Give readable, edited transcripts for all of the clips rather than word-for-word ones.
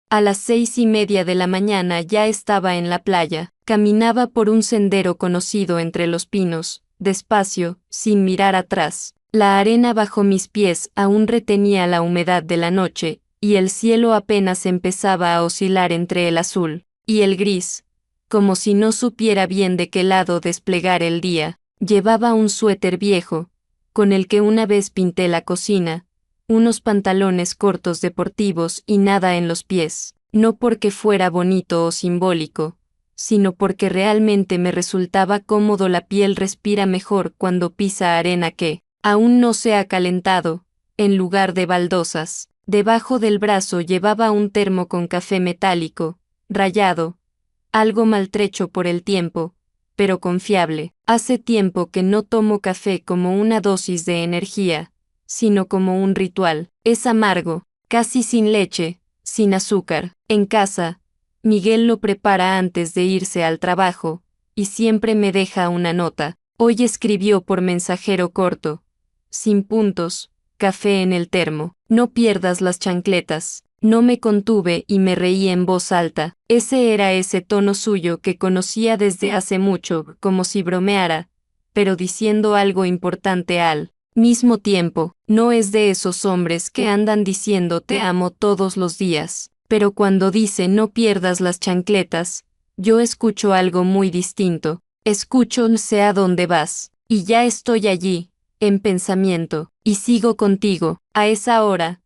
A las 6:30 de la mañana ya estaba en la playa. Caminaba por un sendero conocido entre los pinos, despacio, sin mirar atrás. La arena bajo mis pies aún retenía la humedad de la noche, y el cielo apenas empezaba a oscilar entre el azul y el gris, como si no supiera bien de qué lado desplegar el día. Llevaba un suéter viejo, con el que una vez pinté la cocina, unos pantalones cortos deportivos y nada en los pies, no porque fuera bonito o simbólico, sino porque realmente me resultaba cómodo. La piel respira mejor cuando pisa arena que aún no se ha calentado, en lugar de baldosas. Debajo del brazo llevaba un termo con café metálico, rayado, algo maltrecho por el tiempo, pero confiable. Hace tiempo que no tomo café como una dosis de energía, sino como un ritual. Es amargo, casi sin leche, sin azúcar. En casa, Miguel lo prepara antes de irse al trabajo, y siempre me deja una nota. Hoy escribió por mensajero corto, sin puntos, café en el termo. No pierdas las chancletas. No me contuve y me reí en voz alta. Ese era ese tono suyo que conocía desde hace mucho, como si bromeara, pero diciendo algo importante al mismo tiempo. No es de esos hombres que andan diciendo te amo todos los días, pero cuando dice no pierdas las chancletas, yo escucho algo muy distinto. Escucho sé a dónde vas, y ya estoy allí, en pensamiento, y sigo contigo. A esa hora,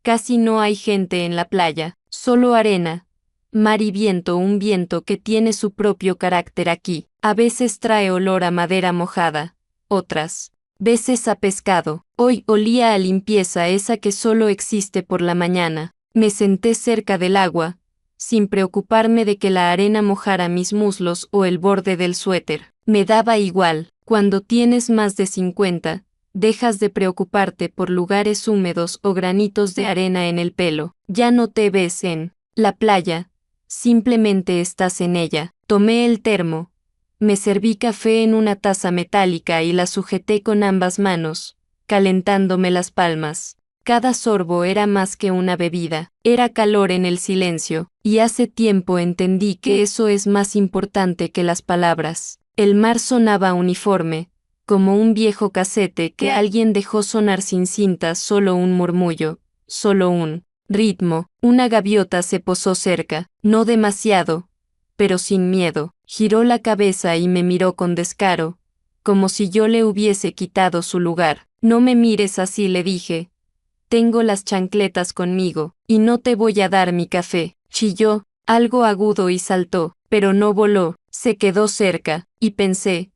casi no hay gente en la playa, solo arena, mar y viento, un viento que tiene su propio carácter aquí. A veces trae olor a madera mojada, otras veces a pescado. Hoy olía a limpieza, esa que solo existe por la mañana. Me senté cerca del agua, sin preocuparme de que la arena mojara mis muslos o el borde del suéter. Me daba igual. Cuando tienes más de 50, dejas de preocuparte por lugares húmedos o granitos de arena en el pelo. Ya no te ves en la playa, simplemente estás en ella. Tomé el termo, me serví café en una taza metálica y la sujeté con ambas manos, calentándome las palmas. Cada sorbo era más que una bebida, era calor en el silencio, y hace tiempo entendí que eso es más importante que las palabras. El mar sonaba uniforme, como un viejo casete que alguien dejó sonar sin cinta, solo un murmullo, solo un ritmo. Una gaviota se posó cerca, no demasiado, pero sin miedo. Giró la cabeza y me miró con descaro, como si yo le hubiese quitado su lugar. No me mires así, le dije. Tengo las chancletas conmigo, y no te voy a dar mi café. Chilló, algo agudo y saltó, pero no voló, se quedó cerca, y pensé,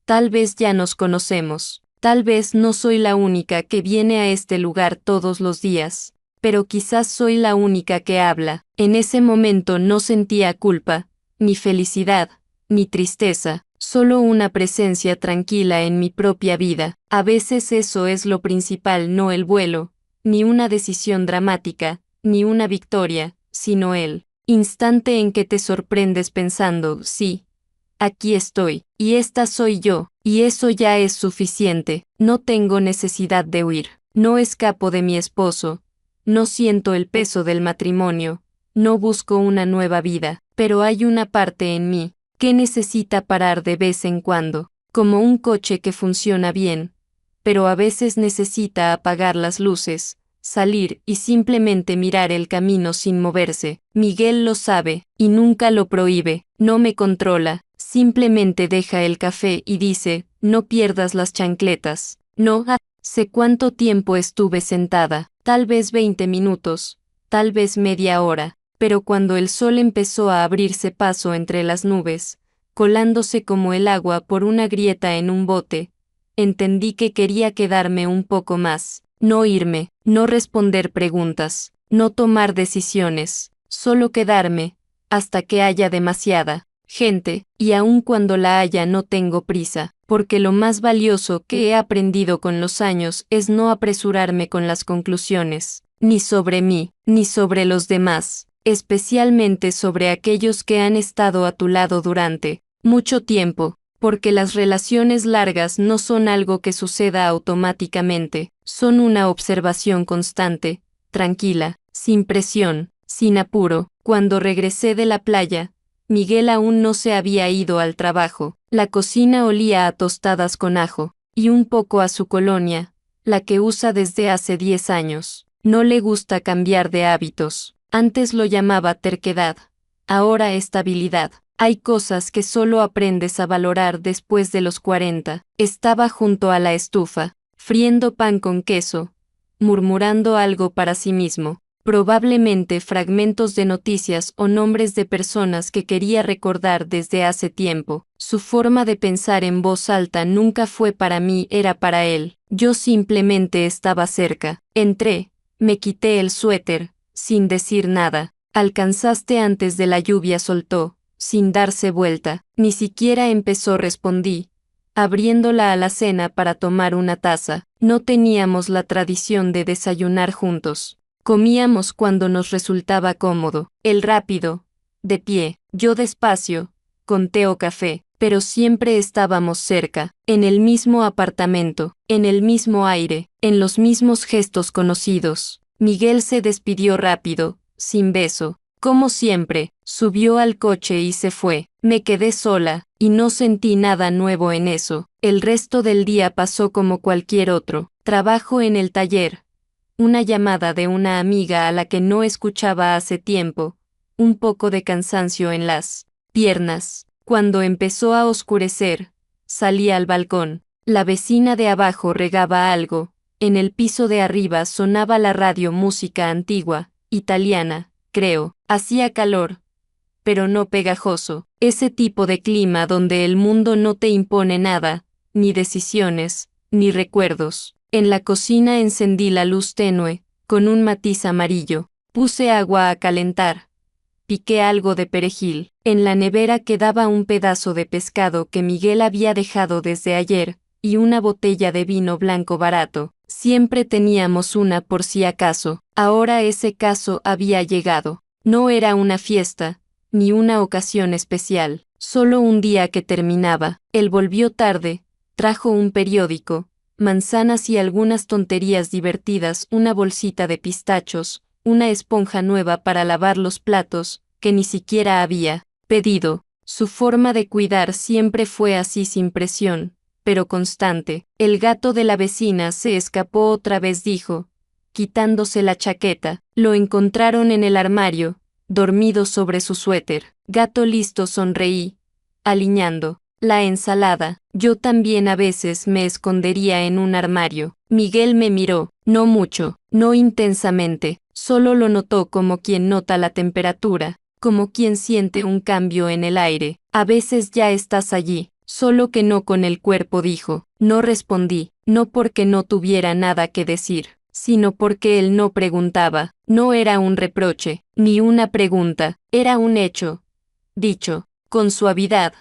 tal vez ya nos conocemos, tal vez no soy la única que viene a este lugar todos los días, pero quizás soy la única que habla. En ese momento no sentía culpa, ni felicidad, ni tristeza, solo una presencia tranquila en mi propia vida. A veces eso es lo principal, no el vuelo, ni una decisión dramática, ni una victoria, sino el instante en que te sorprendes pensando, sí, aquí estoy, y esta soy yo, y eso ya es suficiente. No tengo necesidad de huir, no escapo de mi esposo, no siento el peso del matrimonio, no busco una nueva vida, pero hay una parte en mí que necesita parar de vez en cuando, como un coche que funciona bien, pero a veces necesita apagar las luces, salir y simplemente mirar el camino sin moverse. Miguel lo sabe, y nunca lo prohíbe, no me controla, simplemente deja el café y dice, no pierdas las chancletas. No sé cuánto tiempo estuve sentada, tal vez 20 minutos, tal vez media hora, pero cuando el sol empezó a abrirse paso entre las nubes, colándose como el agua por una grieta en un bote, entendí que quería quedarme un poco más, no irme, no responder preguntas, no tomar decisiones, solo quedarme, hasta que haya demasiada gente, y aun cuando la haya no tengo prisa, porque lo más valioso que he aprendido con los años es no apresurarme con las conclusiones, ni sobre mí, ni sobre los demás, especialmente sobre aquellos que han estado a tu lado durante mucho tiempo, porque las relaciones largas no son algo que suceda automáticamente, son una observación constante, tranquila, sin presión, sin apuro. Cuando regresé de la playa, Miguel aún no se había ido al trabajo. La cocina olía a tostadas con ajo, y un poco a su colonia, la que usa desde hace 10 años. No le gusta cambiar de hábitos. Antes lo llamaba terquedad, ahora estabilidad. Hay cosas que solo aprendes a valorar después de los 40. Estaba junto a la estufa, friendo pan con queso, murmurando algo para sí mismo, probablemente fragmentos de noticias o nombres de personas que quería recordar desde hace tiempo. Su forma de pensar en voz alta nunca fue para mí, era para él. Yo simplemente estaba cerca. Entré, me quité el suéter, sin decir nada. Alcanzaste antes de la lluvia, soltó, sin darse vuelta. Ni siquiera empezó, respondí, abriendo la alacena para tomar una taza. No teníamos la tradición de desayunar juntos. Comíamos cuando nos resultaba cómodo. Él rápido, de pie, yo despacio, con té o café, pero siempre estábamos cerca, en el mismo apartamento, en el mismo aire, en los mismos gestos conocidos. Miguel se despidió rápido, sin beso. Como siempre, subió al coche y se fue. Me quedé sola, y no sentí nada nuevo en eso. El resto del día pasó como cualquier otro. Trabajo en el taller. Una llamada de una amiga a la que no escuchaba hace tiempo. Un poco de cansancio en las piernas. Cuando empezó a oscurecer, salí al balcón. La vecina de abajo regaba algo. En el piso de arriba sonaba la radio, música antigua, italiana, creo. Hacía calor, pero no pegajoso. Ese tipo de clima donde el mundo no te impone nada, ni decisiones, ni recuerdos. En la cocina encendí la luz tenue, con un matiz amarillo. Puse agua a calentar. Piqué algo de perejil. En la nevera quedaba un pedazo de pescado que Miguel había dejado desde ayer, y una botella de vino blanco barato. Siempre teníamos una por si acaso. Ahora ese caso había llegado. No era una fiesta, ni una ocasión especial, solo un día que terminaba. Él volvió tarde, trajo un periódico, manzanas y algunas tonterías divertidas, una bolsita de pistachos, una esponja nueva para lavar los platos, que ni siquiera había pedido. Su forma de cuidar siempre fue así, sin presión, pero constante. El gato de la vecina se escapó otra vez, dijo, quitándose la chaqueta. Lo encontraron en el armario, dormido sobre su suéter. Gato listo, sonreí, aliñando la ensalada. Yo también a veces me escondería en un armario. Miguel me miró, no mucho, no intensamente, solo lo notó como quien nota la temperatura, como quien siente un cambio en el aire. A veces ya estás allí, solo que no con el cuerpo, dijo. No respondí, no porque no tuviera nada que decir, sino porque él no preguntaba. No era un reproche, ni una pregunta, era un hecho. Dicho, con suavidad,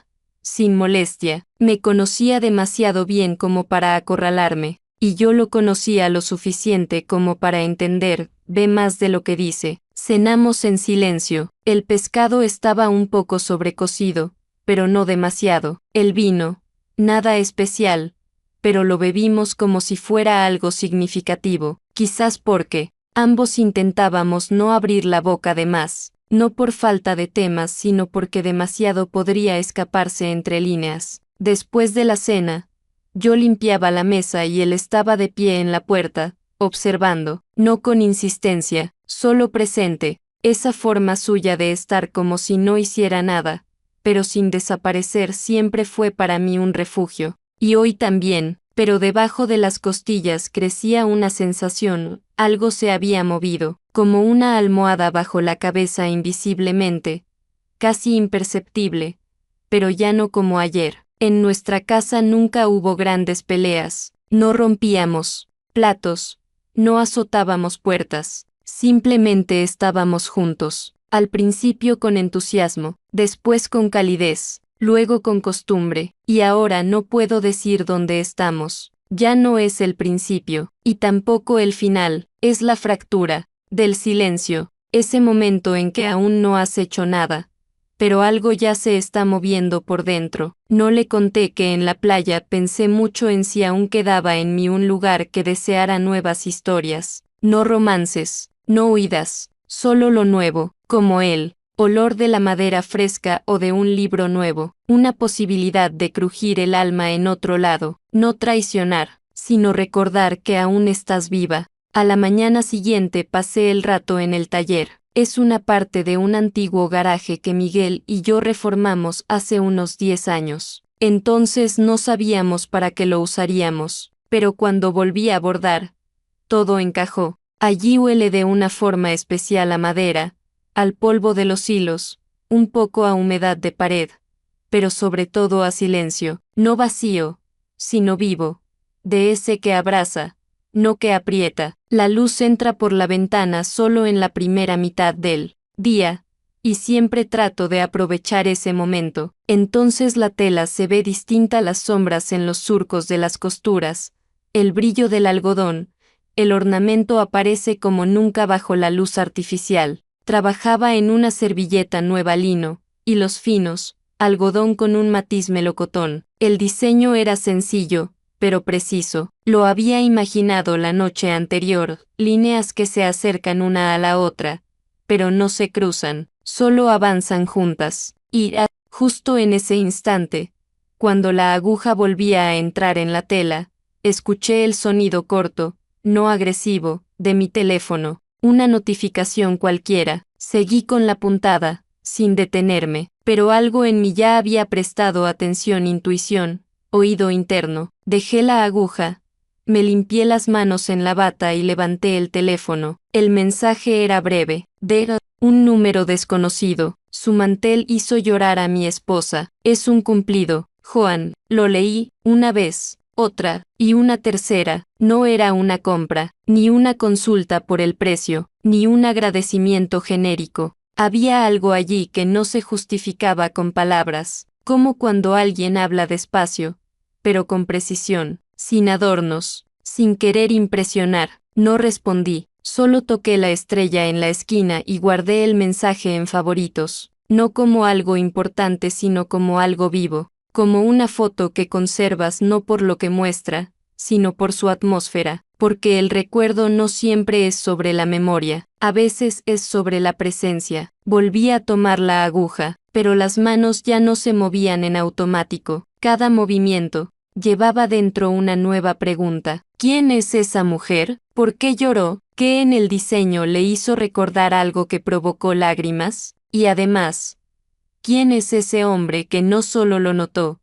sin molestia. Me conocía demasiado bien como para acorralarme, y yo lo conocía lo suficiente como para entender, ve más de lo que dice. Cenamos en silencio. El pescado estaba un poco sobrecocido, pero no demasiado. El vino, nada especial, pero lo bebimos como si fuera algo significativo, quizás porque ambos intentábamos no abrir la boca de más, no por falta de temas, sino porque demasiado podría escaparse entre líneas. Después de la cena, yo limpiaba la mesa y él estaba de pie en la puerta, observando, no con insistencia, solo presente, esa forma suya de estar como si no hiciera nada, pero sin desaparecer, siempre fue para mí un refugio. Y hoy también, pero debajo de las costillas crecía una sensación, algo se había movido, como una almohada bajo la cabeza invisiblemente, casi imperceptible, pero ya no como ayer. En nuestra casa nunca hubo grandes peleas, no rompíamos platos, no azotábamos puertas, simplemente estábamos juntos, al principio con entusiasmo, después con calidez, luego con costumbre, y ahora no puedo decir dónde estamos. Ya no es el principio, y tampoco el final, es la fractura del silencio, ese momento en que aún no has hecho nada, pero algo ya se está moviendo por dentro. No le conté que en la playa pensé mucho en si aún quedaba en mí un lugar que deseara nuevas historias, no romances, no huidas, solo lo nuevo, como el olor de la madera fresca o de un libro nuevo, una posibilidad de crujir el alma en otro lado, no traicionar, sino recordar que aún estás viva. A la mañana siguiente pasé el rato en el taller. Es una parte de un antiguo garaje que Miguel y yo reformamos hace unos 10 años. Entonces no sabíamos para qué lo usaríamos, pero cuando volví a bordar, todo encajó. Allí huele de una forma especial a madera, al polvo de los hilos, un poco a humedad de pared, pero sobre todo a silencio, no vacío, sino vivo, de ese que abraza, no que aprieta. La luz entra por la ventana solo en la primera mitad del día, y siempre trato de aprovechar ese momento. Entonces la tela se ve distinta, las sombras en los surcos de las costuras, el brillo del algodón, el ornamento aparece como nunca bajo la luz artificial. Trabajaba en una servilleta nueva lino, hilos finos, algodón con un matiz melocotón. El diseño era sencillo, pero preciso. Lo había imaginado la noche anterior, líneas que se acercan una a la otra, pero no se cruzan, solo avanzan juntas. Y, justo en ese instante, cuando la aguja volvía a entrar en la tela, escuché el sonido corto, no agresivo, de mi teléfono, una notificación cualquiera. Seguí con la puntada, sin detenerme, pero algo en mí ya había prestado atención, intuición, oído interno. Dejé la aguja, me limpié las manos en la bata y levanté el teléfono. El mensaje era breve, de un número desconocido. Su mantel hizo llorar a mi esposa. Es un cumplido, Joan. Lo leí, una vez, otra, y una tercera. No era una compra, ni una consulta por el precio, ni un agradecimiento genérico. Había algo allí que no se justificaba con palabras, como cuando alguien habla despacio, pero con precisión, sin adornos, sin querer impresionar. No respondí, solo toqué la estrella en la esquina y guardé el mensaje en favoritos, no como algo importante sino como algo vivo, como una foto que conservas no por lo que muestra, sino por su atmósfera, porque el recuerdo no siempre es sobre la memoria, a veces es sobre la presencia. Volví a tomar la aguja, pero las manos ya no se movían en automático. Cada movimiento llevaba dentro una nueva pregunta. ¿Quién es esa mujer? ¿Por qué lloró? ¿Qué en el diseño le hizo recordar algo que provocó lágrimas? Y además, ¿quién es ese hombre que no solo lo notó,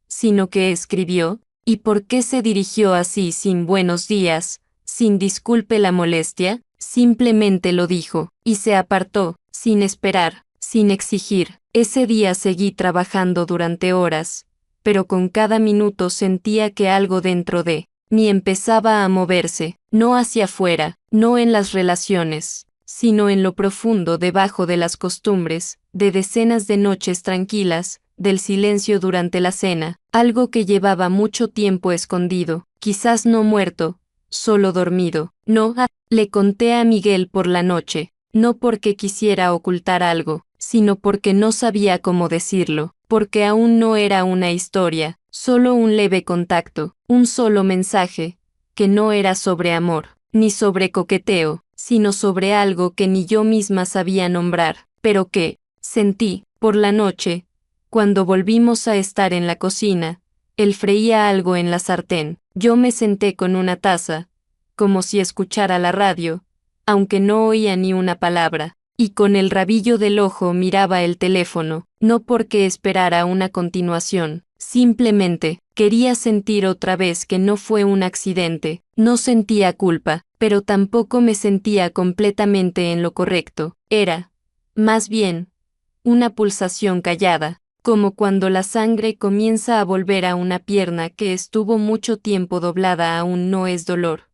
sino que escribió? ¿Y por qué se dirigió así sin buenos días, sin disculpe la molestia? Simplemente lo dijo, y se apartó, sin esperar, sin exigir. Ese día seguí trabajando durante horas, pero con cada minuto sentía que algo dentro de mí empezaba a moverse, no hacia afuera, no en las relaciones, sino en lo profundo debajo de las costumbres, de decenas de noches tranquilas, del silencio durante la cena, algo que llevaba mucho tiempo escondido, quizás no muerto, solo dormido. No, le conté a Miguel por la noche, no porque quisiera ocultar algo, sino porque no sabía cómo decirlo, porque aún no era una historia, solo un leve contacto, un solo mensaje, que no era sobre amor, ni sobre coqueteo, sino sobre algo que ni yo misma sabía nombrar, pero que sentí. Por la noche, cuando volvimos a estar en la cocina, él freía algo en la sartén. Yo me senté con una taza, como si escuchara la radio, aunque no oía ni una palabra, y con el rabillo del ojo miraba el teléfono, no porque esperara una continuación, simplemente quería sentir otra vez que no fue un accidente. No sentía culpa, pero tampoco me sentía completamente en lo correcto. Era, más bien, una pulsación callada, como cuando la sangre comienza a volver a una pierna que estuvo mucho tiempo doblada. Aún no es dolor,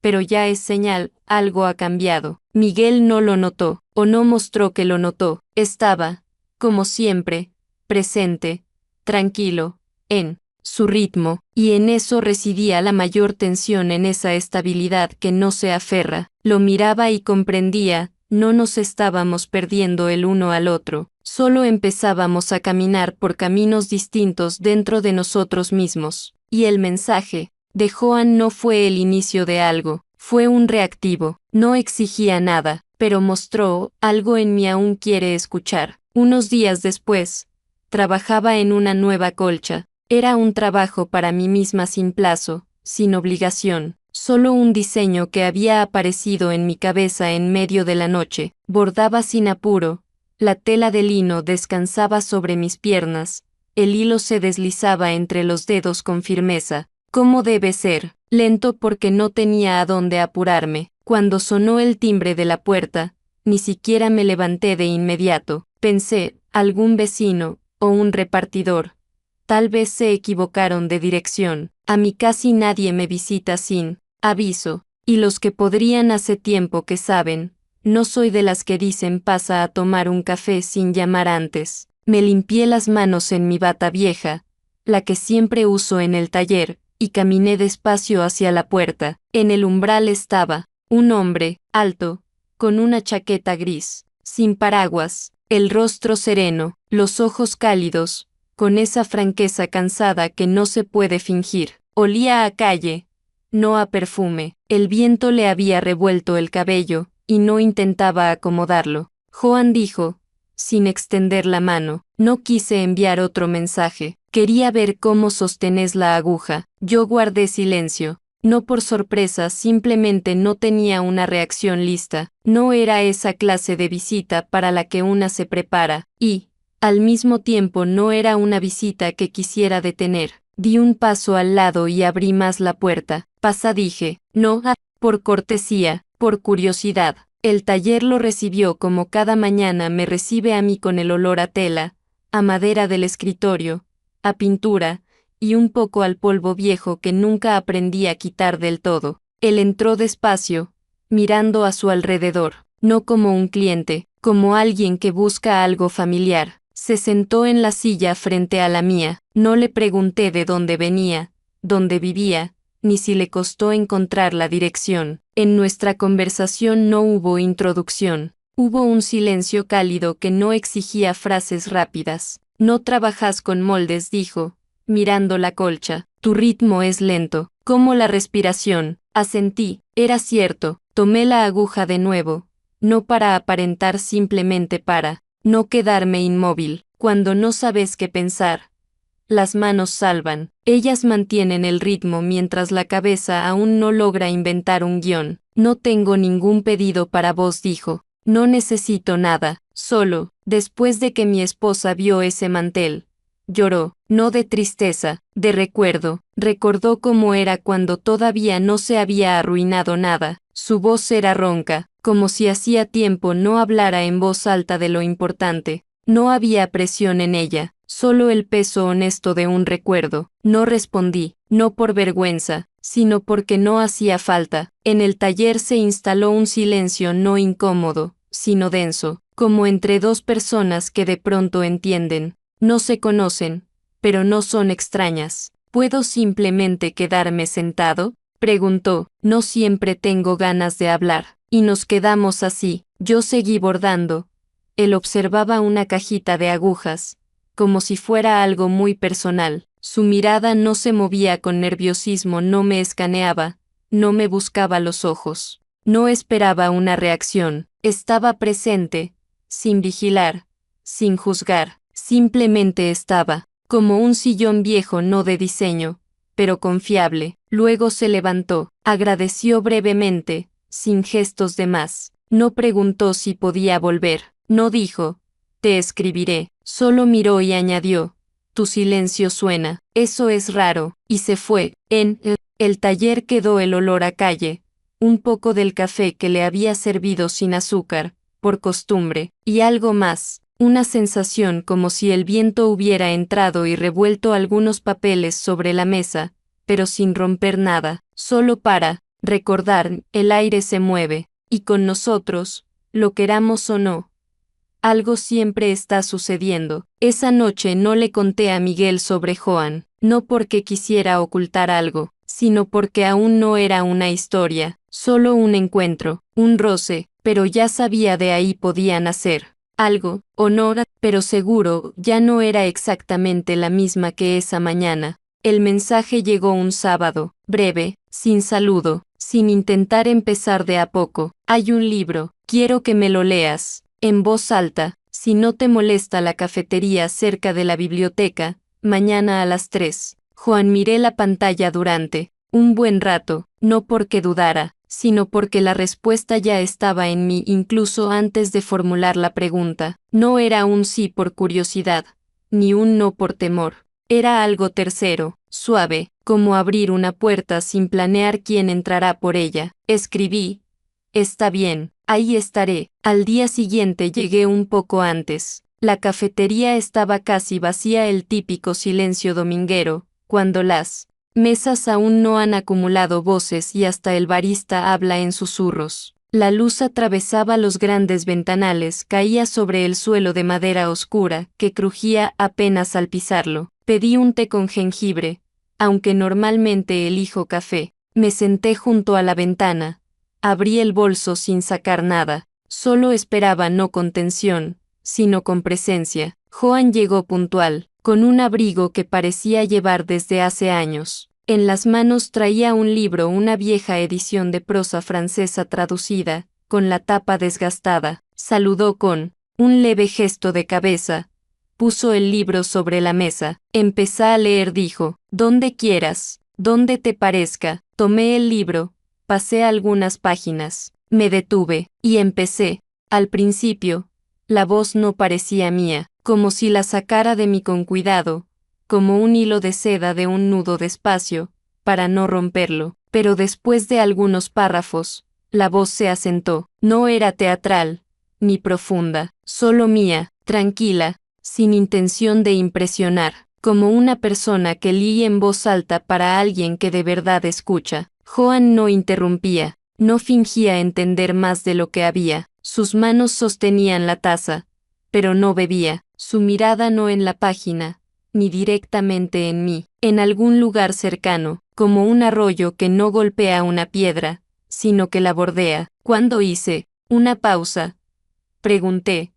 pero ya es señal. Algo ha cambiado. Miguel no lo notó, o no mostró que lo notó. Estaba, como siempre, presente, tranquilo, en su ritmo, y en eso residía la mayor tensión, en esa estabilidad que no se aferra. Lo miraba y comprendía, no nos estábamos perdiendo el uno al otro, solo empezábamos a caminar por caminos distintos dentro de nosotros mismos. Y el mensaje de Joan no fue el inicio de algo, fue un reactivo. No exigía nada, pero mostró, algo en mí aún quiere escuchar. Unos días después, trabajaba en una nueva colcha. Era un trabajo para mí misma sin plazo, sin obligación, solo un diseño que había aparecido en mi cabeza en medio de la noche. Bordaba sin apuro, la tela de lino descansaba sobre mis piernas, el hilo se deslizaba entre los dedos con firmeza, como debe ser, lento porque no tenía a dónde apurarme. Cuando sonó el timbre de la puerta, ni siquiera me levanté de inmediato. Pensé, algún vecino, o un repartidor. Tal vez se equivocaron de dirección. A mí casi nadie me visita sin aviso, y los que podrían hace tiempo que saben. No soy de las que dicen pasa a tomar un café sin llamar antes. Me limpié las manos en mi bata vieja, la que siempre uso en el taller, y caminé despacio hacia la puerta. En el umbral estaba un hombre, alto, con una chaqueta gris, sin paraguas, el rostro sereno, los ojos cálidos, con esa franqueza cansada que no se puede fingir. Olía a calle, no a perfume. El viento le había revuelto el cabello, y no intentaba acomodarlo. Joan dijo, sin extender la mano, no quise enviar otro mensaje. Quería ver cómo sostenés la aguja. Yo guardé silencio. No por sorpresa, simplemente no tenía una reacción lista. No era esa clase de visita para la que una se prepara, y, al mismo tiempo, no era una visita que quisiera detener. Di un paso al lado y abrí más la puerta. Pasa, dije. No, por cortesía, por curiosidad. El taller lo recibió como cada mañana me recibe a mí, con el olor a tela, a madera del escritorio, a pintura, y un poco al polvo viejo que nunca aprendí a quitar del todo. Él entró despacio, mirando a su alrededor, no como un cliente, como alguien que busca algo familiar. Se sentó en la silla frente a la mía. No le pregunté de dónde venía, dónde vivía, ni si le costó encontrar la dirección. En nuestra conversación no hubo introducción. Hubo un silencio cálido que no exigía frases rápidas. No trabajas con moldes, dijo, mirando la colcha. Tu ritmo es lento, como la respiración. Asentí. Era cierto. Tomé la aguja de nuevo, no para aparentar, simplemente para no quedarme inmóvil. Cuando no sabes qué pensar, las manos salvan. Ellas mantienen el ritmo mientras la cabeza aún no logra inventar un guión. No tengo ningún pedido para vos, dijo. No necesito nada, solo, después de que mi esposa vio ese mantel, lloró, no de tristeza, de recuerdo. Recordó cómo era cuando todavía no se había arruinado nada. Su voz era ronca, como si hacía tiempo no hablara en voz alta de lo importante. No había presión en ella, solo el peso honesto de un recuerdo. No respondí, no por vergüenza, sino porque no hacía falta. En el taller se instaló un silencio no incómodo, sino denso, como entre dos personas que de pronto entienden. No se conocen, pero no son extrañas. ¿Puedo simplemente quedarme sentado?, preguntó. No siempre tengo ganas de hablar. Y nos quedamos así. Yo seguí bordando. Él observaba una cajita de agujas, como si fuera algo muy personal. Su mirada no se movía con nerviosismo, no me escaneaba, no me buscaba los ojos. No esperaba una reacción. Estaba presente, sin vigilar, sin juzgar. Simplemente estaba, como un sillón viejo no de diseño, pero confiable. Luego se levantó, agradeció brevemente, sin gestos de más. No preguntó si podía volver, no dijo, te escribiré, solo miró y añadió, tu silencio suena, eso es raro, y se fue. En el taller quedó el olor a calle, un poco del café que le había servido sin azúcar, por costumbre, y algo más. Una sensación como si el viento hubiera entrado y revuelto algunos papeles sobre la mesa, pero sin romper nada, solo para recordar. El aire se mueve, y con nosotros, lo queramos o no. Algo siempre está sucediendo. Esa noche no le conté a Miguel sobre Joan, no porque quisiera ocultar algo, sino porque aún no era una historia, solo un encuentro, un roce, pero ya sabía de ahí podía nacer algo, honor, pero seguro, ya no era exactamente la misma que esa mañana. El mensaje llegó un sábado, breve, sin saludo, sin intentar empezar de a poco. Hay un libro, Quiero que me lo leas, en voz alta, si no te molesta la cafetería cerca de la biblioteca, mañana a las 3. Juan miré la pantalla durante un buen rato, no porque dudara, sino porque la respuesta ya estaba en mí incluso antes de formular la pregunta. No era un sí por curiosidad, ni un no por temor. Era algo tercero, suave, como abrir una puerta sin planear quién entrará por ella. Escribí: está bien, ahí estaré. Al día siguiente llegué un poco antes. La cafetería estaba casi vacía, el típico silencio dominguero, cuando las mesas aún no han acumulado voces y hasta el barista habla en susurros. La luz atravesaba los grandes ventanales, caía sobre el suelo de madera oscura, que crujía apenas al pisarlo. Pedí un té con jengibre, aunque normalmente elijo café. Me senté junto a la ventana. Abrí el bolso sin sacar nada. Solo esperaba, no con tensión, sino con presencia. Joan llegó puntual, con un abrigo que parecía llevar desde hace años. En las manos traía un libro, una vieja edición de prosa francesa traducida, con la tapa desgastada. Saludó con un leve gesto de cabeza. Puso el libro sobre la mesa. Empecé a leer, dijo. Donde quieras, donde te parezca. Tomé el libro, pasé algunas páginas, me detuve, y empecé. Al principio, la voz no parecía mía, como si la sacara de mí con cuidado, como un hilo de seda de un nudo despacio, para no romperlo. Pero después de algunos párrafos, la voz se asentó. No era teatral, ni profunda, solo mía, tranquila, sin intención de impresionar, como una persona que lee en voz alta para alguien que de verdad escucha. Joan no interrumpía, no fingía entender más de lo que había. Sus manos sostenían la taza, pero no bebía. Su mirada no en la página, ni directamente en mí, en algún lugar cercano, como un arroyo que no golpea una piedra, sino que la bordea. Cuando hice una pausa, pregunté: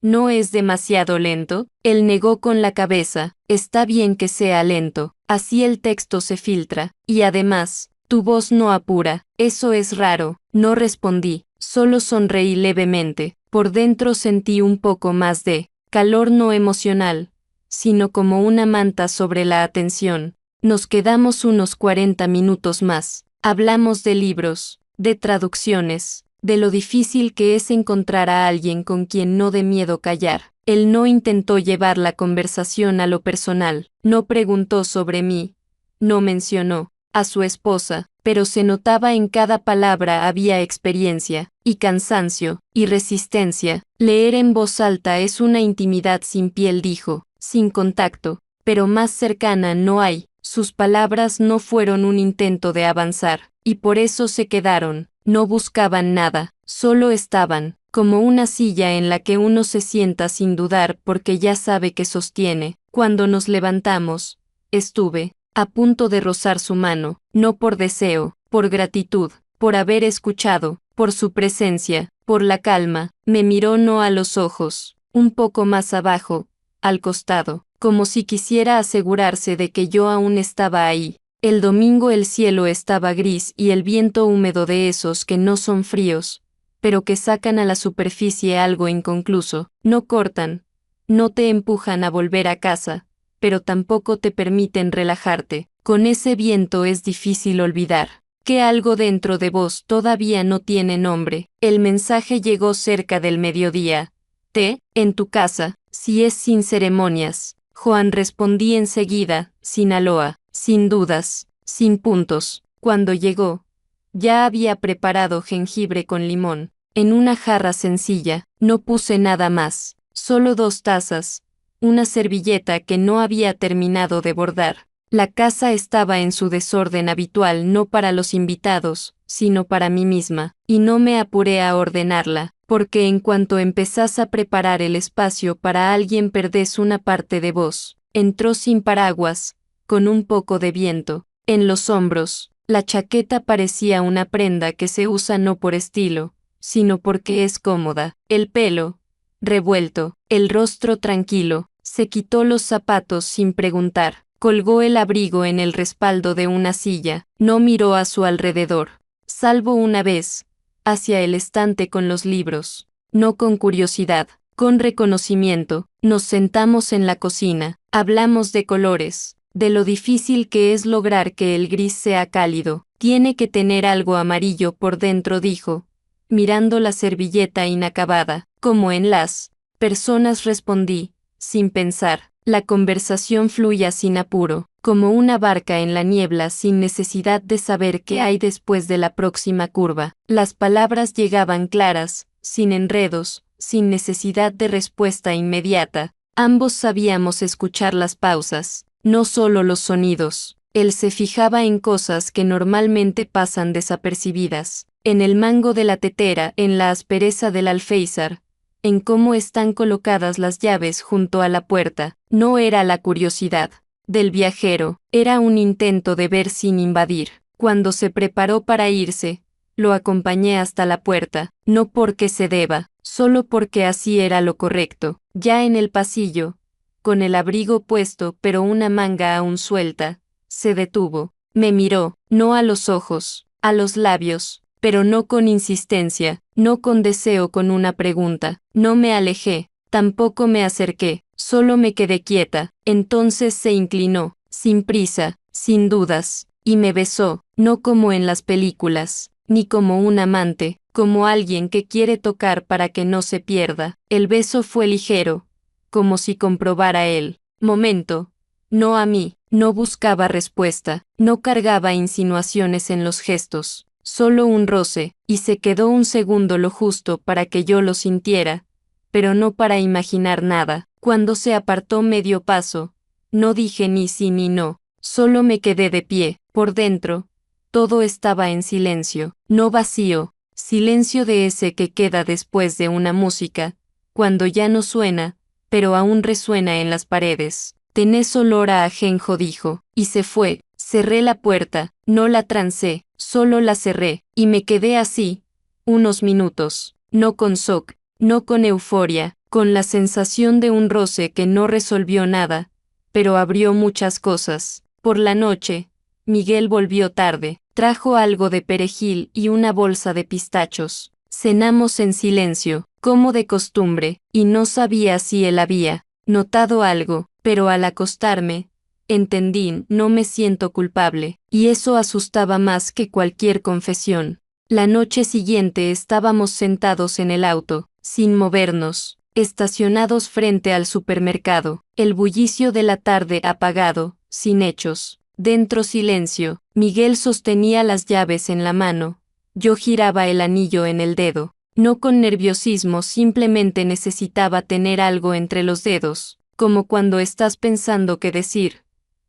¿no es demasiado lento? Él negó con la cabeza. Está bien que sea lento, así el texto se filtra, y además, tu voz no apura. Eso es raro. No respondí, solo sonreí levemente. Por dentro sentí un poco más de calor, no emocional, sino como una manta sobre la atención. Nos quedamos unos 40 minutos más. Hablamos de libros, de traducciones, de lo difícil que es encontrar a alguien con quien no dé miedo callar. Él no intentó llevar la conversación a lo personal, no preguntó sobre mí, no mencionó a su esposa, pero se notaba en cada palabra había experiencia, y cansancio, y resistencia. Leer en voz alta es una intimidad sin piel, dijo, sin contacto, pero más cercana no hay. Sus palabras no fueron un intento de avanzar, y por eso se quedaron. No buscaban nada, solo estaban, como una silla en la que uno se sienta sin dudar porque ya sabe que sostiene. Cuando nos levantamos, estuve a punto de rozar su mano, no por deseo, por gratitud, por haber escuchado, por su presencia, por la calma. Me miró no a los ojos, un poco más abajo, al costado, como si quisiera asegurarse de que yo aún estaba ahí. El domingo el cielo estaba gris y el viento húmedo, de esos que no son fríos, pero que sacan a la superficie algo inconcluso. No cortan, no te empujan a volver a casa, pero tampoco te permiten relajarte. Con ese viento es difícil olvidar que algo dentro de vos todavía no tiene nombre. El mensaje llegó cerca del mediodía. Té, en tu casa, si es sin ceremonias. Joan, respondí enseguida, Sinaloa, sin dudas, sin puntos. Cuando llegó, ya había preparado jengibre con limón, en una jarra sencilla. No puse nada más, solo 2 tazas, una servilleta que no había terminado de bordar. La casa estaba en su desorden habitual, no para los invitados, sino para mí misma, y no me apuré a ordenarla, porque en cuanto empezás a preparar el espacio para alguien perdés una parte de vos. Entró sin paraguas, con un poco de viento en los hombros. La chaqueta parecía una prenda que se usa no por estilo, sino porque es cómoda. El pelo revuelto, el rostro tranquilo. Se quitó los zapatos sin preguntar. Colgó el abrigo en el respaldo de una silla. No miró a su alrededor, salvo una vez, hacia el estante con los libros. No con curiosidad, con reconocimiento. Nos sentamos en la cocina, hablamos de colores, de lo difícil que es lograr que el gris sea cálido. Tiene que tener algo amarillo por dentro, dijo, mirando la servilleta inacabada. Como en las personas, respondí, sin pensar. La conversación fluía sin apuro, como una barca en la niebla sin necesidad de saber qué hay después de la próxima curva. Las palabras llegaban claras, sin enredos, sin necesidad de respuesta inmediata. Ambos sabíamos escuchar las pausas, no solo los sonidos. Él se fijaba en cosas que normalmente pasan desapercibidas, en el mango de la tetera, en la aspereza del alféizar, en cómo están colocadas las llaves junto a la puerta. No era la curiosidad del viajero, era un intento de ver sin invadir. Cuando se preparó para irse, lo acompañé hasta la puerta, no porque se deba, solo porque así era lo correcto. Ya en el pasillo, con el abrigo puesto pero una manga aún suelta, se detuvo, me miró, no a los ojos, a los labios, pero no con insistencia, no con deseo, con una pregunta. No me alejé, tampoco me acerqué, solo me quedé quieta. Entonces se inclinó, sin prisa, sin dudas, y me besó, no como en las películas, ni como un amante, como alguien que quiere tocar para que no se pierda. El beso fue ligero, como si comprobara el momento, no a mí. No buscaba respuesta, no cargaba insinuaciones en los gestos, solo un roce, y se quedó un segundo lo justo para que yo lo sintiera, pero no para imaginar nada. Cuando se apartó medio paso, no dije ni sí ni no, solo me quedé de pie. Por dentro, todo estaba en silencio, no vacío, silencio de ese que queda después de una música, cuando ya no suena, pero aún resuena en las paredes. Tenés olor a ajenjo, dijo, y se fue. Cerré la puerta, no la trancé, solo la cerré, y me quedé así, unos minutos, no con shock, no con euforia, con la sensación de un roce que no resolvió nada, pero abrió muchas cosas. Por la noche, Miguel volvió tarde, trajo algo de perejil y una bolsa de pistachos. Cenamos en silencio, como de costumbre, y no sabía si él había notado algo, pero al acostarme, entendí, no me siento culpable, y eso asustaba más que cualquier confesión. La noche siguiente estábamos sentados en el auto, sin movernos, estacionados frente al supermercado, el bullicio de la tarde apagado, sin hechos. Dentro silencio. Miguel sostenía las llaves en la mano, yo giraba el anillo en el dedo, no con nerviosismo, simplemente necesitaba tener algo entre los dedos, como cuando estás pensando qué decir,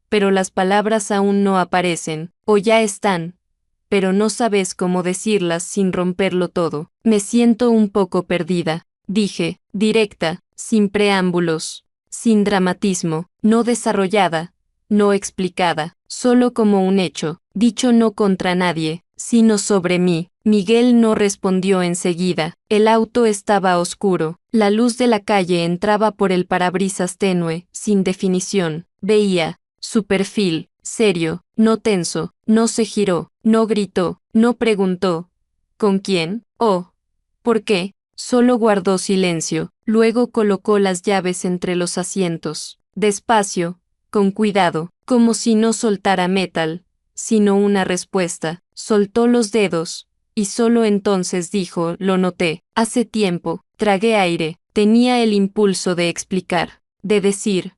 pero las palabras aún no aparecen, o ya están, pero no sabes cómo decirlas sin romperlo todo. Me siento un poco perdida, dije, directa, sin preámbulos, sin dramatismo, no desarrollada, no explicada, solo como un hecho, dicho no contra nadie, sino sobre mí. Miguel no respondió enseguida. El auto estaba oscuro, la luz de la calle entraba por el parabrisas tenue, sin definición. Veía su perfil, serio, no tenso, no se giró, no gritó, no preguntó ¿con quién? ¿O por qué? Solo guardó silencio, luego colocó las llaves entre los asientos, despacio, con cuidado, como si no soltara metal, sino una respuesta. Soltó los dedos, y solo entonces dijo, lo noté, hace tiempo. Tragué aire, tenía el impulso de explicar, de decir,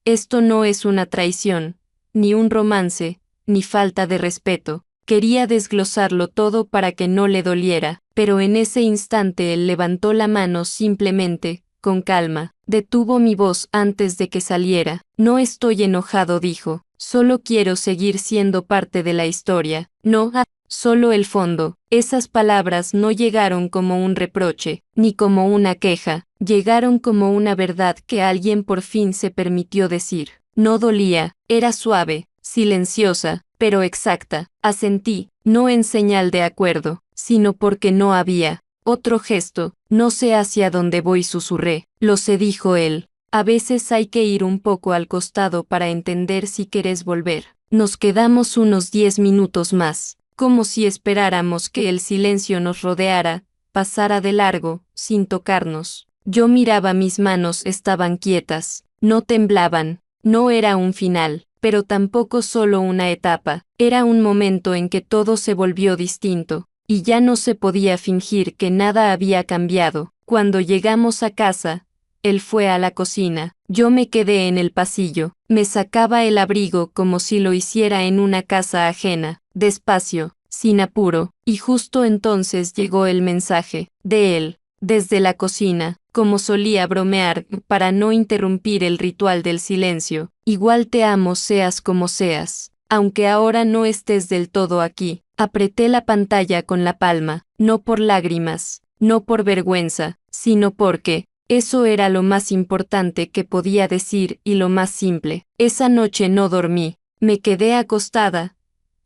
esto no es una traición, ni un romance, ni falta de respeto. Quería desglosarlo todo para que no le doliera, pero en ese instante él levantó la mano simplemente, con calma, detuvo mi voz antes de que saliera. No estoy enojado, dijo, solo quiero seguir siendo parte de la historia, no, solo el fondo. Esas palabras no llegaron como un reproche, ni como una queja, llegaron como una verdad que alguien por fin se permitió decir. No dolía, era suave, silenciosa, pero exacta. Asentí, no en señal de acuerdo, sino porque no había otro gesto. No sé hacia dónde voy, susurré. Lo sé, dijo él. A veces hay que ir un poco al costado para entender si querés volver. Nos quedamos unos 10 minutos más. como si esperáramos que el silencio nos rodeara, pasara de largo, sin tocarnos. Yo miraba, mis manos estaban quietas, no temblaban, no era un final, pero tampoco solo una etapa, era un momento en que todo se volvió distinto, y ya no se podía fingir que nada había cambiado. Cuando llegamos a casa, él fue a la cocina, yo me quedé en el pasillo, me sacaba el abrigo como si lo hiciera en una casa ajena, despacio, sin apuro, y justo entonces llegó el mensaje, de él, desde la cocina, como solía bromear, para no interrumpir el ritual del silencio. Igual te amo seas como seas, aunque ahora no estés del todo aquí. Apreté la pantalla con la palma, no por lágrimas, no por vergüenza, sino porque, eso era lo más importante que podía decir y lo más simple. Esa noche no dormí, me quedé acostada,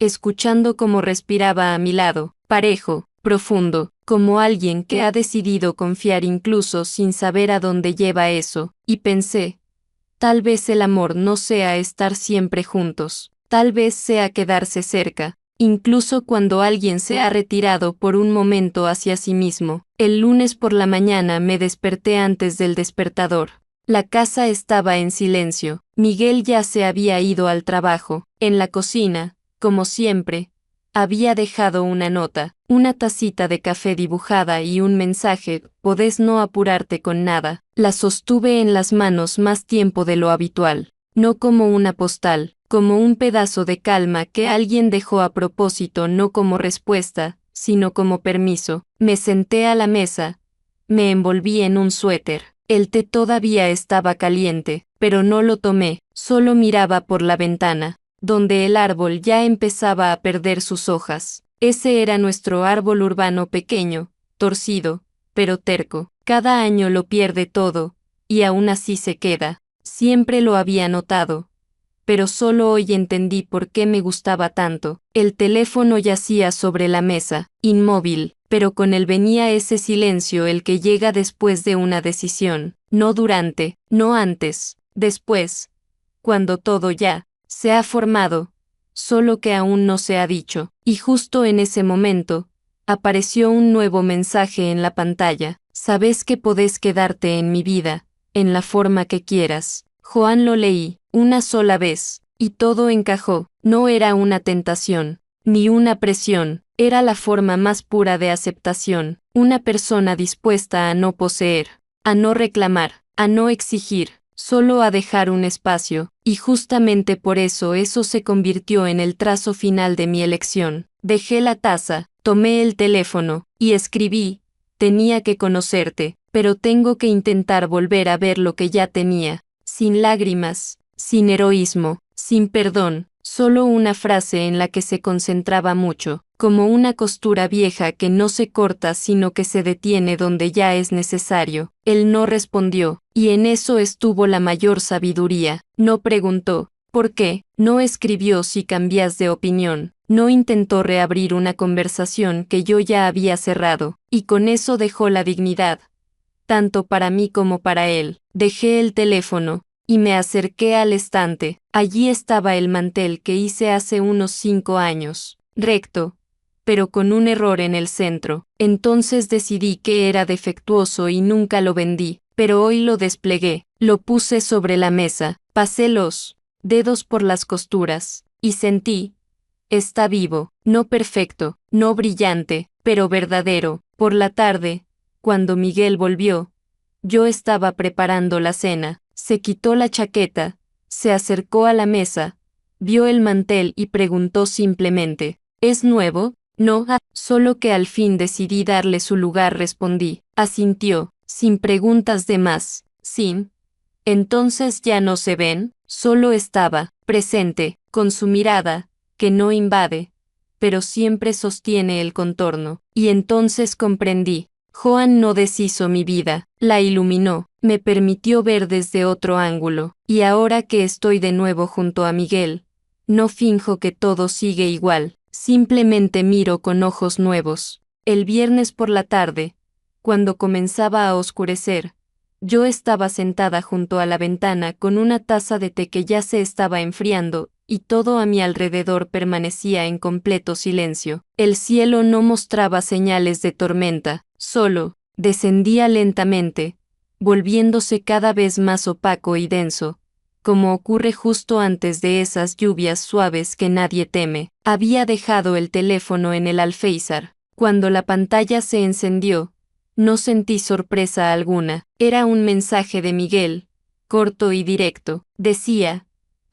escuchando cómo respiraba a mi lado, parejo, profundo, como alguien que ha decidido confiar incluso sin saber a dónde lleva eso, y pensé, tal vez el amor no sea estar siempre juntos, tal vez sea quedarse cerca, incluso cuando alguien se ha retirado por un momento hacia sí mismo. El lunes por la mañana me desperté antes del despertador. La casa estaba en silencio, Miguel ya se había ido al trabajo. En la cocina, como siempre, había dejado una nota, una tacita de café dibujada y un mensaje: podés no apurarte con nada. La sostuve en las manos más tiempo de lo habitual, no como una postal, como un pedazo de calma que alguien dejó a propósito, no como respuesta, sino como permiso. Me senté a la mesa, me envolví en un suéter. El té todavía estaba caliente, pero no lo tomé, solo miraba por la ventana, donde el árbol ya empezaba a perder sus hojas. Ese era nuestro árbol urbano, pequeño, torcido, pero terco. Cada año lo pierde todo, y aún así se queda. Siempre lo había notado, pero solo hoy entendí por qué me gustaba tanto. El teléfono yacía sobre la mesa, inmóvil, pero con él venía ese silencio, el que llega después de una decisión, no durante, no antes, después, cuando todo ya se ha formado, solo que aún no se ha dicho. Y justo en ese momento, apareció un nuevo mensaje en la pantalla: sabes que podés quedarte en mi vida, en la forma que quieras. Joan, lo leí una sola vez, y todo encajó. No era una tentación, ni una presión, era la forma más pura de aceptación, una persona dispuesta a no poseer, a no reclamar, a no exigir, solo a dejar un espacio, y justamente por eso se convirtió en el trazo final de mi elección. Dejé la taza, tomé el teléfono, y escribí: tenía que conocerte, pero tengo que intentar volver a ver lo que ya tenía, sin lágrimas, sin heroísmo, sin perdón, solo una frase en la que se concentraba mucho, como una costura vieja que no se corta sino que se detiene donde ya es necesario. Él no respondió, y en eso estuvo la mayor sabiduría. No preguntó ¿por qué? No escribió si cambias de opinión, no intentó reabrir una conversación que yo ya había cerrado, y con eso dejó la dignidad, tanto para mí como para él. Dejé el teléfono, y me acerqué al estante. Allí estaba el mantel que hice hace unos 5 años, recto, pero con un error en el centro. Entonces decidí que era defectuoso y nunca lo vendí, pero hoy lo desplegué, lo puse sobre la mesa, pasé los dedos por las costuras, y sentí: está vivo, no perfecto, no brillante, pero verdadero. Por la tarde, cuando Miguel volvió, yo estaba preparando la cena. Se quitó la chaqueta, se acercó a la mesa, vio el mantel y preguntó simplemente: ¿es nuevo? No, solo que al fin decidí darle su lugar, respondí. Asintió, sin preguntas de más, sin. Entonces ya no se ven, solo estaba presente, con su mirada, que no invade, pero siempre sostiene el contorno. Y entonces comprendí. Joan no deshizo mi vida, la iluminó, me permitió ver desde otro ángulo, y ahora que estoy de nuevo junto a Miguel, no finjo que todo sigue igual, simplemente miro con ojos nuevos. El viernes por la tarde, cuando comenzaba a oscurecer, yo estaba sentada junto a la ventana con una taza de té que ya se estaba enfriando, y todo a mi alrededor permanecía en completo silencio. El cielo no mostraba señales de tormenta, solo descendía lentamente, volviéndose cada vez más opaco y denso, como ocurre justo antes de esas lluvias suaves que nadie teme. Había dejado el teléfono en el alféizar. Cuando la pantalla se encendió, no sentí sorpresa alguna. Era un mensaje de Miguel, corto y directo. Decía: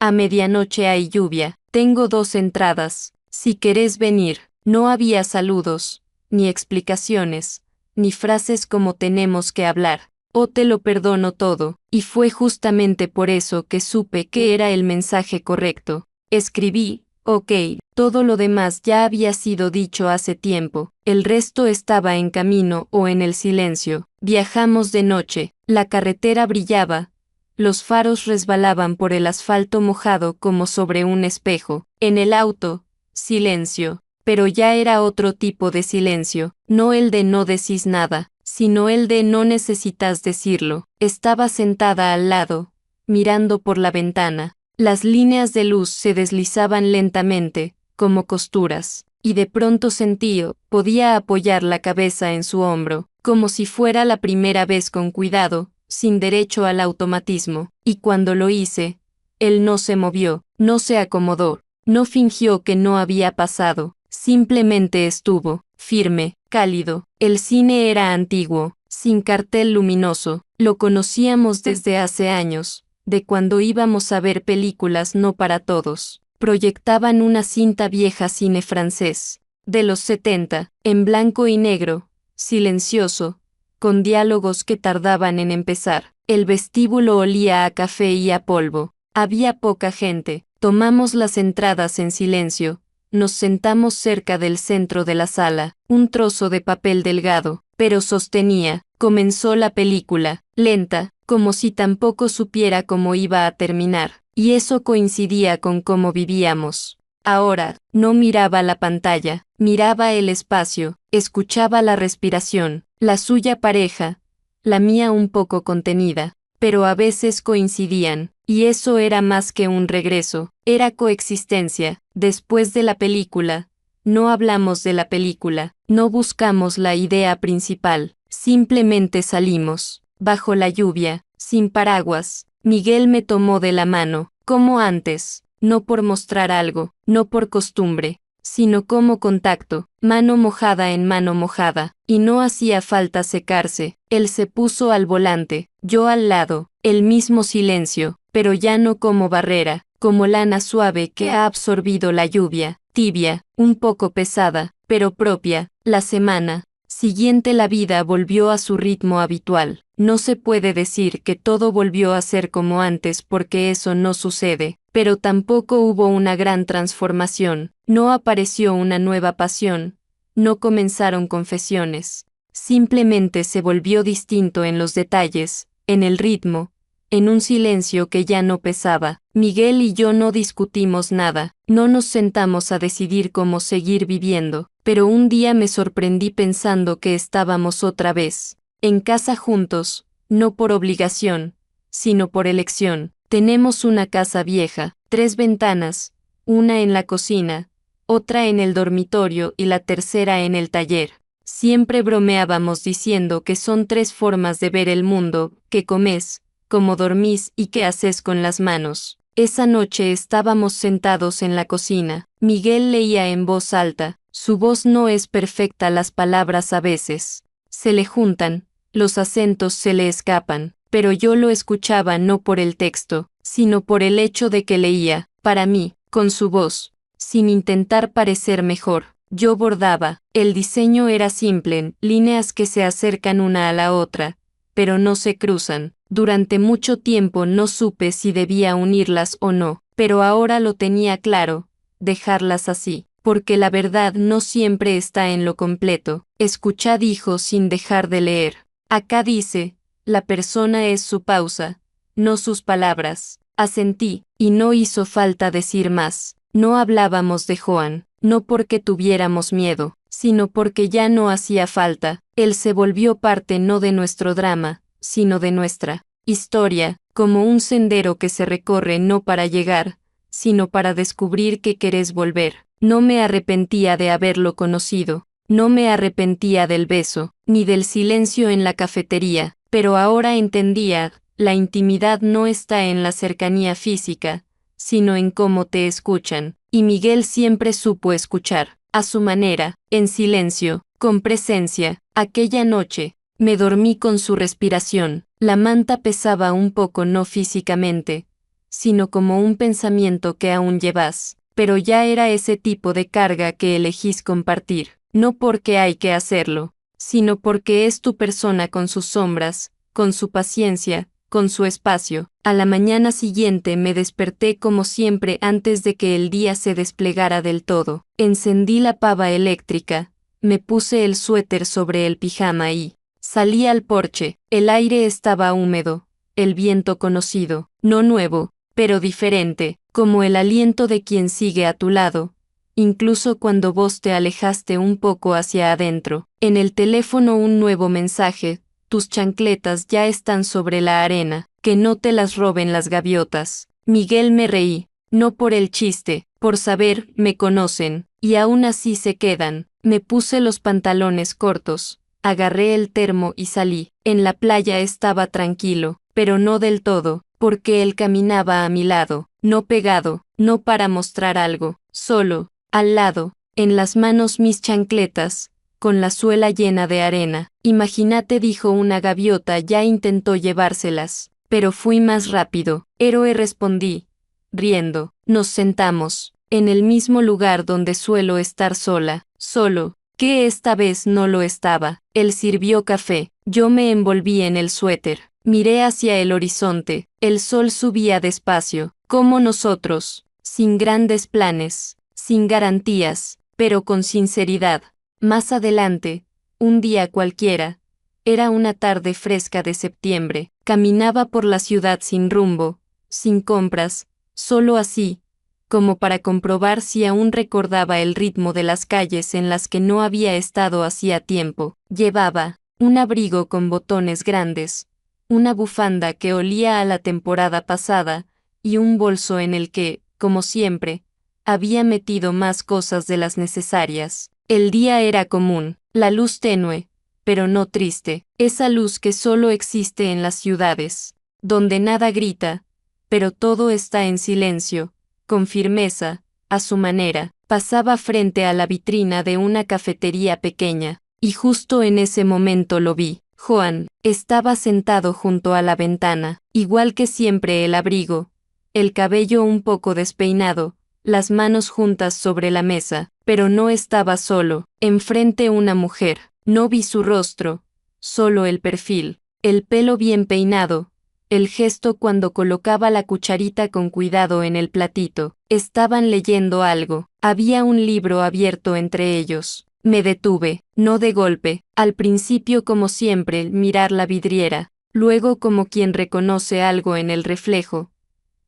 a medianoche hay lluvia, tengo 2 entradas, si querés venir. No había saludos, ni explicaciones, ni frases como tenemos que hablar. O te lo perdono todo, y fue justamente por eso que supe que era el mensaje correcto. Escribí: ok, todo lo demás ya había sido dicho hace tiempo, el resto estaba en camino o en el silencio. Viajamos de noche, la carretera brillaba, los faros resbalaban por el asfalto mojado como sobre un espejo. En el auto, silencio, pero ya era otro tipo de silencio, no el de no decís nada, sino el de no necesitas decirlo. Estaba sentada al lado, mirando por la ventana. Las líneas de luz se deslizaban lentamente, como costuras, y de pronto sentí, podía apoyar la cabeza en su hombro, como si fuera la primera vez con cuidado, sin derecho al automatismo, y cuando lo hice, él no se movió, no se acomodó, no fingió que no había pasado, simplemente estuvo, firme, cálido. El cine era antiguo, sin cartel luminoso, lo conocíamos desde hace años, de cuando íbamos a ver películas no para todos. Proyectaban una cinta vieja cine francés, de los 70, en blanco y negro, silencioso, con diálogos que tardaban en empezar. El vestíbulo olía a café y a polvo. Había poca gente. Tomamos las entradas en silencio. Nos sentamos cerca del centro de la sala, un trozo de papel delgado, pero sostenía. Comenzó la película, lenta, como si tampoco supiera cómo iba a terminar, y eso coincidía con cómo vivíamos. Ahora, no miraba la pantalla, miraba el espacio, escuchaba la respiración, la suya pareja, la mía un poco contenida, pero a veces coincidían, y eso era más que un regreso, era coexistencia. Después de la película, no hablamos de la película, no buscamos la idea principal, simplemente salimos, bajo la lluvia, sin paraguas. Miguel me tomó de la mano, como antes, no por mostrar algo, no por costumbre, sino como contacto, mano mojada en mano mojada, y no hacía falta secarse. Él se puso al volante, yo al lado, el mismo silencio, pero ya no como barrera, como lana suave que ha absorbido la lluvia, tibia, un poco pesada, pero propia. La semana siguiente la vida volvió a su ritmo habitual. No se puede decir que todo volvió a ser como antes porque eso no sucede, pero tampoco hubo una gran transformación, no apareció una nueva pasión, no comenzaron confesiones. Simplemente se volvió distinto en los detalles, en el ritmo, en un silencio que ya no pesaba. Miguel y yo no discutimos nada, no nos sentamos a decidir cómo seguir viviendo, pero un día me sorprendí pensando que estábamos otra vez en casa juntos, no por obligación, sino por elección. Tenemos una casa vieja, 3 ventanas, una en la cocina, otra en el dormitorio y la tercera en el taller. Siempre bromeábamos diciendo que son 3 formas de ver el mundo: qué comes, cómo dormís y qué haces con las manos. Esa noche estábamos sentados en la cocina. Miguel leía en voz alta. Su voz no es perfecta, las palabras a veces se le juntan, los acentos se le escapan, pero yo lo escuchaba no por el texto, sino por el hecho de que leía, para mí, con su voz, sin intentar parecer mejor. Yo bordaba, el diseño era simple, líneas que se acercan una a la otra, pero no se cruzan. Durante mucho tiempo no supe si debía unirlas o no, pero ahora lo tenía claro, dejarlas así, porque la verdad no siempre está en lo completo. Escuchad, dijo sin dejar de leer. Acá dice, la persona es su pausa, no sus palabras. Asentí, y no hizo falta decir más. No hablábamos de Joan, no porque tuviéramos miedo, sino porque ya no hacía falta. Él se volvió parte no de nuestro drama, sino de nuestra historia, como un sendero que se recorre no para llegar, sino para descubrir que querés volver. No me arrepentía de haberlo conocido, no me arrepentía del beso, ni del silencio en la cafetería, pero ahora entendía, la intimidad no está en la cercanía física, sino en cómo te escuchan, y Miguel siempre supo escuchar, a su manera, en silencio, con presencia. Aquella noche, me dormí con su respiración, la manta pesaba un poco no físicamente, sino como un pensamiento que aún llevas, pero ya era ese tipo de carga que elegís compartir, no porque hay que hacerlo, sino porque es tu persona con sus sombras, con su paciencia, con su espacio. A la mañana siguiente me desperté como siempre antes de que el día se desplegara del todo. Encendí la pava eléctrica, me puse el suéter sobre el pijama y salí al porche. El aire estaba húmedo, el viento conocido, no nuevo, pero diferente, como el aliento de quien sigue a tu lado, incluso cuando vos te alejaste un poco hacia adentro. En el teléfono un nuevo mensaje: tus chancletas ya están sobre la arena, que no te las roben las gaviotas. Miguel. Me reí, no por el chiste, por saber, me conocen, y aún así se quedan. Me puse los pantalones cortos, agarré el termo y salí. En la playa estaba tranquilo, pero no del todo, porque él caminaba a mi lado, no pegado, no para mostrar algo, solo, al lado, en las manos mis chancletas, con la suela llena de arena. Imagínate, dijo una gaviota, ya intentó llevárselas, pero fui más rápido. Héroe, respondí, riendo. Nos sentamos, en el mismo lugar donde suelo estar sola, solo, que esta vez no lo estaba. Él sirvió café, yo me envolví en el suéter, miré hacia el horizonte, el sol subía despacio, como nosotros, sin grandes planes, sin garantías, pero con sinceridad. Más adelante, un día cualquiera, era una tarde fresca de septiembre, caminaba por la ciudad sin rumbo, sin compras, solo así, como para comprobar si aún recordaba el ritmo de las calles en las que no había estado hacía tiempo. Llevaba un abrigo con botones grandes, una bufanda que olía a la temporada pasada, y un bolso en el que, como siempre, había metido más cosas de las necesarias. El día era común, la luz tenue, pero no triste, esa luz que solo existe en las ciudades, donde nada grita, pero todo está en silencio, con firmeza, a su manera. Pasaba frente a la vitrina de una cafetería pequeña, y justo en ese momento lo vi. Juan estaba sentado junto a la ventana, igual que siempre, el abrigo, el cabello un poco despeinado, las manos juntas sobre la mesa, pero no estaba solo. Enfrente una mujer. No vi su rostro, solo el perfil, el pelo bien peinado, el gesto cuando colocaba la cucharita con cuidado en el platito. Estaban leyendo algo. Había un libro abierto entre ellos. Me detuve, no de golpe, al principio como siempre, mirar la vidriera, luego como quien reconoce algo en el reflejo,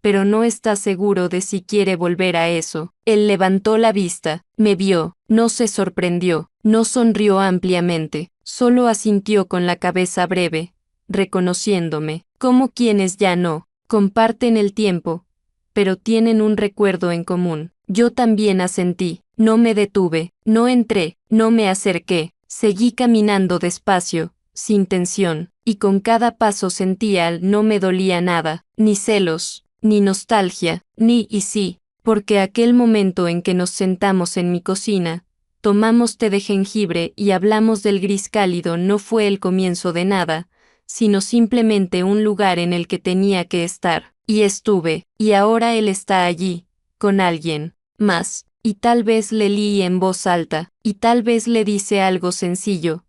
pero no está seguro de si quiere volver a eso. Él levantó la vista, me vio, no se sorprendió, no sonrió ampliamente, solo asintió con la cabeza breve, reconociéndome, como quienes ya no comparten el tiempo, pero tienen un recuerdo en común. Yo también asentí, no me detuve, no entré, no me acerqué, seguí caminando despacio, sin tensión, y con cada paso sentía no me dolía nada, ni celos, ni nostalgia, ni y sí, porque aquel momento en que nos sentamos en mi cocina, tomamos té de jengibre y hablamos del gris cálido no fue el comienzo de nada, sino simplemente un lugar en el que tenía que estar, y estuve, y ahora él está allí, con alguien más, y tal vez le leí en voz alta, y tal vez le dice algo sencillo,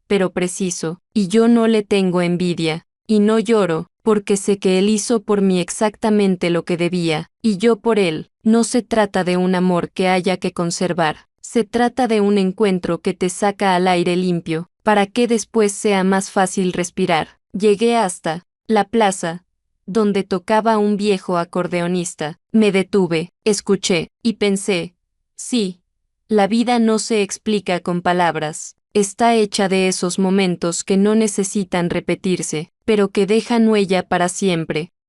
pero preciso, y yo no le tengo envidia, y no lloro, porque sé que él hizo por mí exactamente lo que debía, y yo por él. No se trata de un amor que haya que conservar, se trata de un encuentro que te saca al aire limpio, para que después sea más fácil respirar. Llegué hasta la plaza, donde tocaba un viejo acordeonista. Me detuve, escuché, y pensé, sí, la vida no se explica con palabras, está hecha de esos momentos que no necesitan repetirse, pero que dejan huella para siempre.